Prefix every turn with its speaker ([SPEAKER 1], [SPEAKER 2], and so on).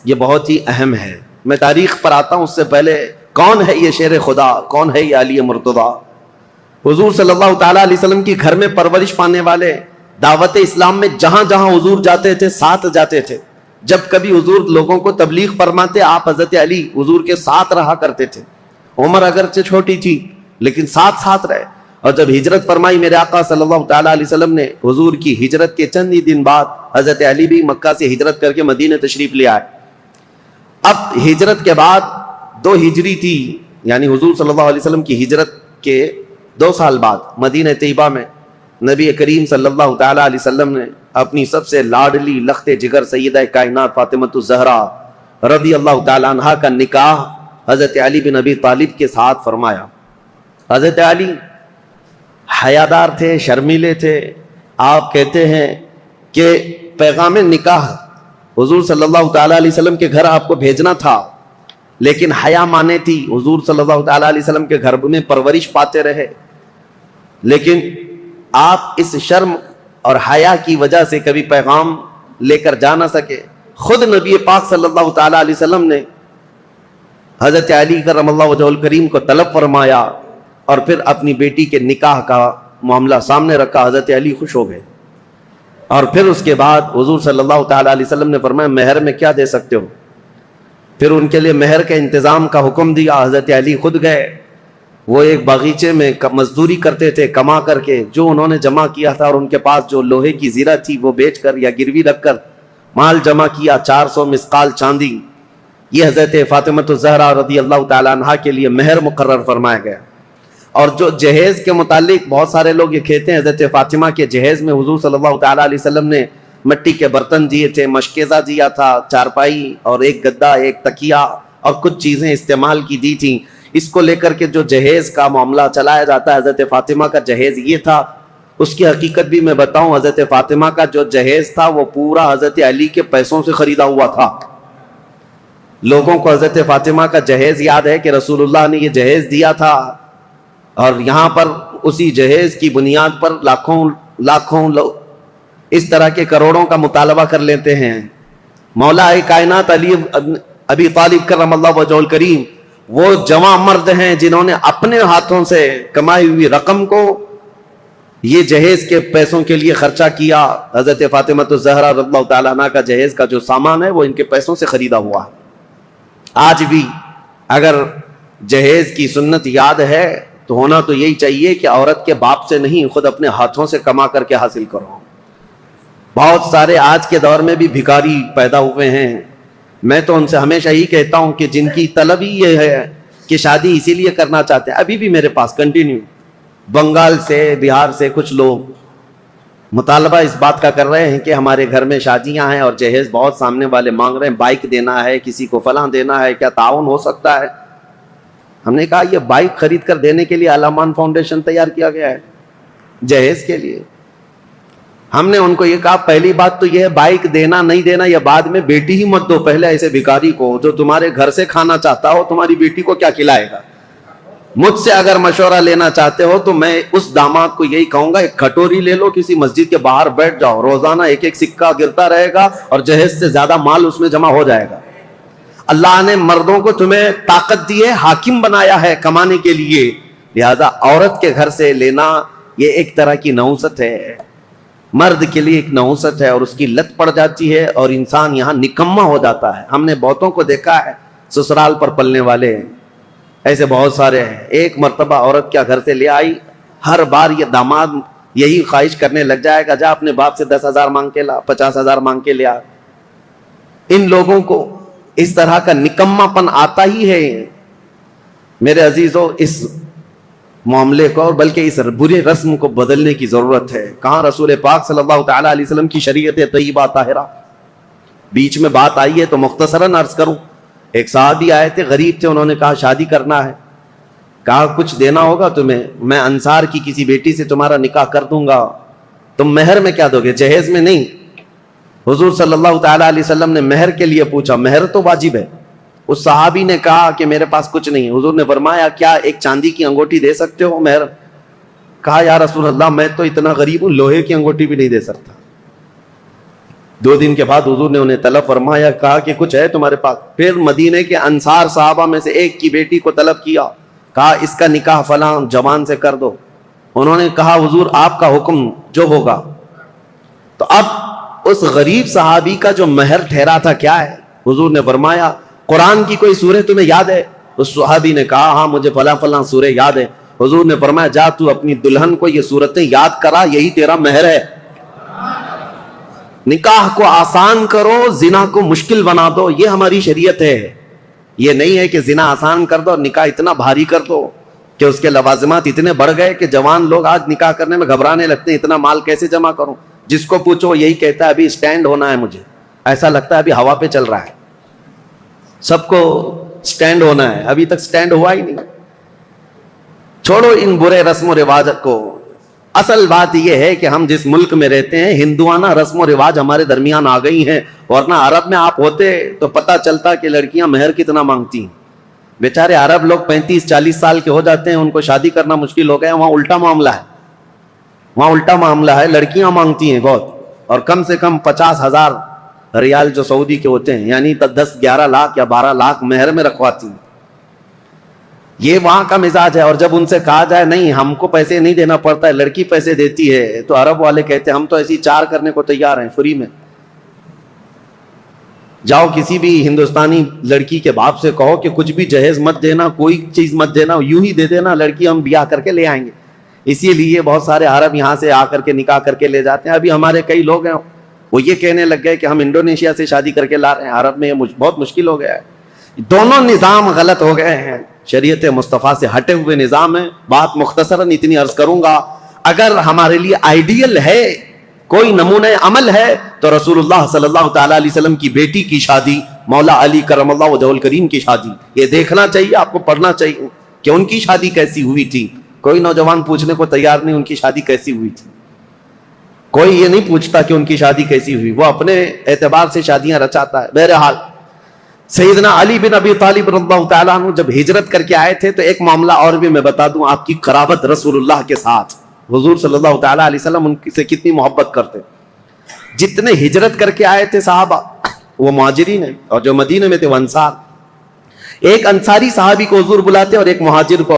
[SPEAKER 1] یہ بہت ہی اہم ہے. میں تاریخ پر آتا ہوں اس سے پہلے کون ہے یہ شیر خدا, کون ہے یہ علی مرتضیٰ؟ حضور صلی اللہ تعالیٰ علیہ وسلم کی گھر میں پرورش پانے والے, دعوت اسلام میں جہاں جہاں حضور جاتے تھے ساتھ جاتے تھے. جب کبھی حضور لوگوں کو تبلیغ فرماتے, آپ حضرت علی حضور کے ساتھ رہا کرتے تھے. عمر اگرچہ چھوٹی تھی لیکن ساتھ ساتھ رہے. اور جب ہجرت فرمائی میرے آقا صلی اللہ تعالیٰ علیہ وسلم نے, حضور کی ہجرت کے چند ہی دن بعد حضرت علی بھی مکہ سے ہجرت کر کے مدینہ تشریف لے آئے. اب ہجرت کے بعد 2 ہجری تھی, یعنی حضور صلی اللہ علیہ وسلم کی ہجرت کے 2 سال بعد مدینہ طیبہ میں نبی کریم صلی اللہ تعالیٰ علیہ وسلم نے اپنی سب سے لاڈلی لخت جگر سیدہ کائنات فاطمۃ الزہرا رضی اللہ تعالیٰ عنہا کا نکاح حضرت علی بن ابی طالب کے ساتھ فرمایا. حضرت علی حیادار تھے, شرمیلے تھے. آپ کہتے ہیں کہ پیغام نکاح حضور صلی اللہ تعالیٰ علیہ وسلم کے گھر آپ کو بھیجنا تھا, لیکن حیا مانے تھی. حضور صلی اللہ تعالیٰ علیہ وسلم کے گھر میں پرورش پاتے رہے, لیکن آپ اس شرم اور حیا کی وجہ سے کبھی پیغام لے کر جا نہ سکے. خود نبی پاک صلی اللہ تعالیٰ علیہ وسلم نے حضرت علی کرم اللہ وجہہ الکریم کو طلب فرمایا اور پھر اپنی بیٹی کے نکاح کا معاملہ سامنے رکھا. حضرت علی خوش ہو گئے اور پھر اس کے بعد حضور صلی اللہ تعالیٰ علیہ وسلم نے فرمایا مہر میں کیا دے سکتے ہو. پھر ان کے لیے مہر کے انتظام کا حکم دیا. حضرت علی خود گئے, وہ ایک باغیچے میں مزدوری کرتے تھے, کما کر کے جو انہوں نے جمع کیا تھا اور ان کے پاس جو لوہے کی زیرہ تھی وہ بیچ کر یا گروی رکھ کر مال جمع کیا, 400 مسقال چاندی. یہ حضرت فاطمۃ الزہرا رضی اللہ تعالیٰ عنہا کے لیے مہر مقرر فرمایا گیا. اور جو جہیز کے متعلق بہت سارے لوگ یہ کہتے ہیں حضرت فاطمہ کے جہیز میں حضور صلی اللہ تعالیٰ علیہ وسلم نے مٹی کے برتن دیے تھے, مشکیزہ دیا تھا, چارپائی اور ایک گدا, ایک تکیہ اور کچھ چیزیں استعمال کی دی تھیں. اس کو لے کر کے جو جہیز کا معاملہ چلایا جاتا ہے, حضرت فاطمہ کا جہیز یہ تھا. اس کی حقیقت بھی میں بتاؤں, حضرت فاطمہ کا جو جہیز تھا وہ پورا حضرت علی کے پیسوں سے خریدا ہوا تھا. لوگوں کو حضرت فاطمہ کا جہیز یاد ہے کہ رسول اللہ نے یہ جہیز دیا تھا, اور یہاں پر اسی جہیز کی بنیاد پر لاکھوں لوگ اس طرح کے کروڑوں کا مطالبہ کر لیتے ہیں. مولا کائنات علی ابی طالب کرم اللہ وجہہ الکریم وہ جواں مرد ہیں جنہوں نے اپنے ہاتھوں سے کمائی ہوئی رقم کو یہ جہیز کے پیسوں کے لیے خرچہ کیا. حضرت فاطمۃ الزہرا رضی اللہ تعالیٰ عنہ کا جہیز کا جو سامان ہے وہ ان کے پیسوں سے خریدا ہوا. آج بھی اگر جہیز کی سنت یاد ہے تو ہونا تو یہی چاہیے کہ عورت کے باپ سے نہیں, خود اپنے ہاتھوں سے کما کر کے حاصل کرو. بہت سارے آج کے دور میں بھی بھکاری پیدا ہوئے ہیں. میں تو ان سے ہمیشہ ہی کہتا ہوں کہ جن کی طلب ہی یہ ہے کہ شادی اسی لیے کرنا چاہتے ہیں, ابھی بھی میرے پاس کنٹینیو بنگال سے, بہار سے کچھ لوگ مطالبہ اس بات کا کر رہے ہیں کہ ہمارے گھر میں شادیاں ہیں اور جہیز بہت سامنے والے مانگ رہے ہیں, بائک دینا ہے, کسی کو فلاں دینا ہے, کیا تعاون ہو سکتا ہے؟ ہم نے کہا یہ بائک خرید کر دینے کے لیے علامان فاؤنڈیشن تیار کیا گیا ہے, جہیز کے لیے. ہم نے ان کو یہ کہا پہلی بات تو یہ ہے بائک دینا نہیں دینا یہ بعد میں, بیٹی ہی مت دو پہلے ایسے بھکاری کو جو تمہارے گھر سے کھانا چاہتا ہو, تمہاری بیٹی کو کیا کھلائے گا؟ مجھ سے اگر مشورہ لینا چاہتے ہو تو میں اس داماد کو یہی کہوں گا ایک کھٹوری لے لو, کسی مسجد کے باہر بیٹھ جاؤ, روزانہ ایک ایک سکہ گرتا رہے گا اور جہیز سے زیادہ مال اس میں جمع ہو جائے گا. اللہ نے مردوں کو تمہیں طاقت دی ہے, حاکم بنایا ہے کمانے کے لیے, لہذا عورت کے گھر سے لینا یہ ایک طرح کی نحوست ہے, مرد کے لیے ایک نحوست ہے اور اس کی لت پڑ جاتی ہے اور انسان یہاں نکما ہو جاتا ہے. ہم نے بہتوں کو دیکھا ہے سسرال پر پلنے والے ایسے بہت سارے ہیں. ایک مرتبہ عورت کیا گھر سے لے آئی, ہر بار یہ داماد یہی خواہش کرنے لگ جائے گا جا اپنے باپ سے 10,000 مانگ کے لا, 50,000 مانگ کے لیا. ان لوگوں کو اس طرح کا نکما پن آتا ہی ہے. میرے عزیزو, اس معاملے کو اور بلکہ اس برے رسم کو بدلنے کی ضرورت ہے. کہاں رسول پاک صلی اللہ تعالیٰ علیہ وسلم کی شریعت طیبہ طاہرہ. بیچ میں بات آئی ہے تو مختصراً عرض کروں. ایک صحابی آئے تھے, غریب تھے, انہوں نے کہا شادی کرنا ہے. کہا کچھ دینا ہوگا تمہیں, میں انصار کی کسی بیٹی سے تمہارا نکاح کر دوں گا, تم مہر میں کیا دو گے؟ جہیز میں نہیں. حضور صلی اللہ تعالیٰ علیہ وسلم نے مہر کے لیے پوچھا, مہر تو واجب ہے. اس صحابی نے کہا کہ میرے پاس کچھ نہیں. حضور نے فرمایا کیا ایک چاندی کی انگوٹھی دے سکتے ہو مہر؟ کہا یا رسول اللہ میں تو اتنا غریب ہوں, لوہے کی انگوٹھی بھی نہیں دے سکتا. 2 دن کے بعد حضور نے انہیں طلب فرمایا, کہا کہ کچھ ہے تمہارے پاس؟ پھر مدینے کے انصار صحابہ میں سے ایک کی بیٹی کو طلب کیا, کہا اس کا نکاح فلاں جوان سے کر دو. انہوں نے کہا حضور آپ کا حکم جو ہوگا. تو اب اس غریب صحابی کا جو مہر ٹھہرا تھا کیا ہے؟ حضور نے فرمایا قرآن کی کوئی سورہ تمہیں یاد ہے؟ اس صحابی نے کہا ہاں مجھے فلاں فلاں سورہ یاد ہے. حضور نے فرمایا جا تو اپنی دلہن کو یہ سورتیں یاد کرا, یہی تیرا مہر ہے. نکاح کو آسان کرو, زنا کو مشکل بنا دو, یہ ہماری شریعت ہے. یہ نہیں ہے کہ زنا آسان کر دو اور نکاح اتنا بھاری کر دو کہ اس کے لوازمات اتنے بڑھ گئے کہ جوان لوگ آج نکاح کرنے میں گھبرانے لگتے ہیں, اتنا مال کیسے جمع کروں. جس کو پوچھو یہی کہتا ہے ابھی سٹینڈ ہونا ہے, مجھے ایسا لگتا ہے ابھی ہوا پہ چل رہا ہے. سب کو سٹینڈ ہونا ہے, ابھی تک سٹینڈ ہوا ہی نہیں. چھوڑو ان برے رسم و رواج کو. اصل بات یہ ہے کہ ہم جس ملک میں رہتے ہیں ہندوانہ رسم و رواج ہمارے درمیان آ گئی ہیں, ورنہ عرب میں آپ ہوتے تو پتہ چلتا کہ لڑکیاں مہر کتنا مانگتی ہیں. بیچارے عرب لوگ 35-40 سال کے ہو جاتے ہیں, ان کو شادی کرنا مشکل ہو گیا. وہاں الٹا معاملہ ہے, وہاں الٹا معاملہ ہے, لڑکیاں مانگتی ہیں بہت, اور کم سے کم 50,000 ریال جو سعودی کے ہوتے ہیں, یعنی 10-11 لاکھ یا 12 لاکھ مہر میں رکھواتی ہیں. یہ وہاں کا مزاج ہے. اور جب ان سے کہا جائے نہیں ہم کو پیسے نہیں دینا پڑتا ہے, لڑکی پیسے دیتی ہے, تو عرب والے کہتے ہیں ہم تو ایسی 4 کرنے کو تیار ہیں فری میں. جاؤ کسی بھی ہندوستانی لڑکی کے باپ سے کہو کہ کچھ بھی جہیز مت دینا, کوئی چیز مت دینا, یوں ہی دے دینا, لڑکی ہم بیاہ کر کے لے آئیں گے. اسی لیے بہت سارے عرب یہاں سے آ کر کے نکاح کر کے لے جاتے ہیں. ابھی ہمارے کئی لوگ ہیں وہ یہ کہنے لگ گئے کہ ہم انڈونیشیا سے شادی کر کے لا رہے ہیں. عرب میں یہ بہت مشکل ہو گیا ہے. دونوں نظام غلط ہو گئے ہیں, شریعت مصطفیٰ سے ہٹے ہوئے نظام ہے. بات مختصراً اتنی عرض کروں گا, اگر ہمارے لیے آئیڈیل ہے, کوئی نمونہ عمل ہے, تو رسول اللہ صلی اللہ تعالی علیہ وسلم کی بیٹی کی شادی, مولا علی کرم اللہ وجہہ الکریم کی شادی, یہ دیکھنا چاہیے, آپ کو پڑھنا چاہیے کہ ان کی شادی کیسی ہوئی تھی. کوئی نوجوان پوچھنے کو تیار نہیں ان کی شادی کیسی ہوئی تھی. کوئی یہ نہیں پوچھتا کہ ان کی شادی کیسی ہوئی, وہ اپنے اعتبار سے شادیاں رچاتا ہے. بہرحال سیدنا علی بن ابی طالب رضی اللہ تعالیٰ عنہ جب ہجرت کر کے آئے تھے, تو ایک معاملہ اور بھی میں بتا دوں, آپ کی قرابت رسول اللہ کے ساتھ. حضور صلی اللہ تعالیٰ علیہ وسلم ان سے کتنی محبت کرتے. جتنے ہجرت کر کے آئے تھے صحابہ وہ مہاجرین ہیں, اور جو مدینے میں تھے وہ انصار. ایک انصاری صحابی کو حضور بلاتے اور ایک مہاجر کو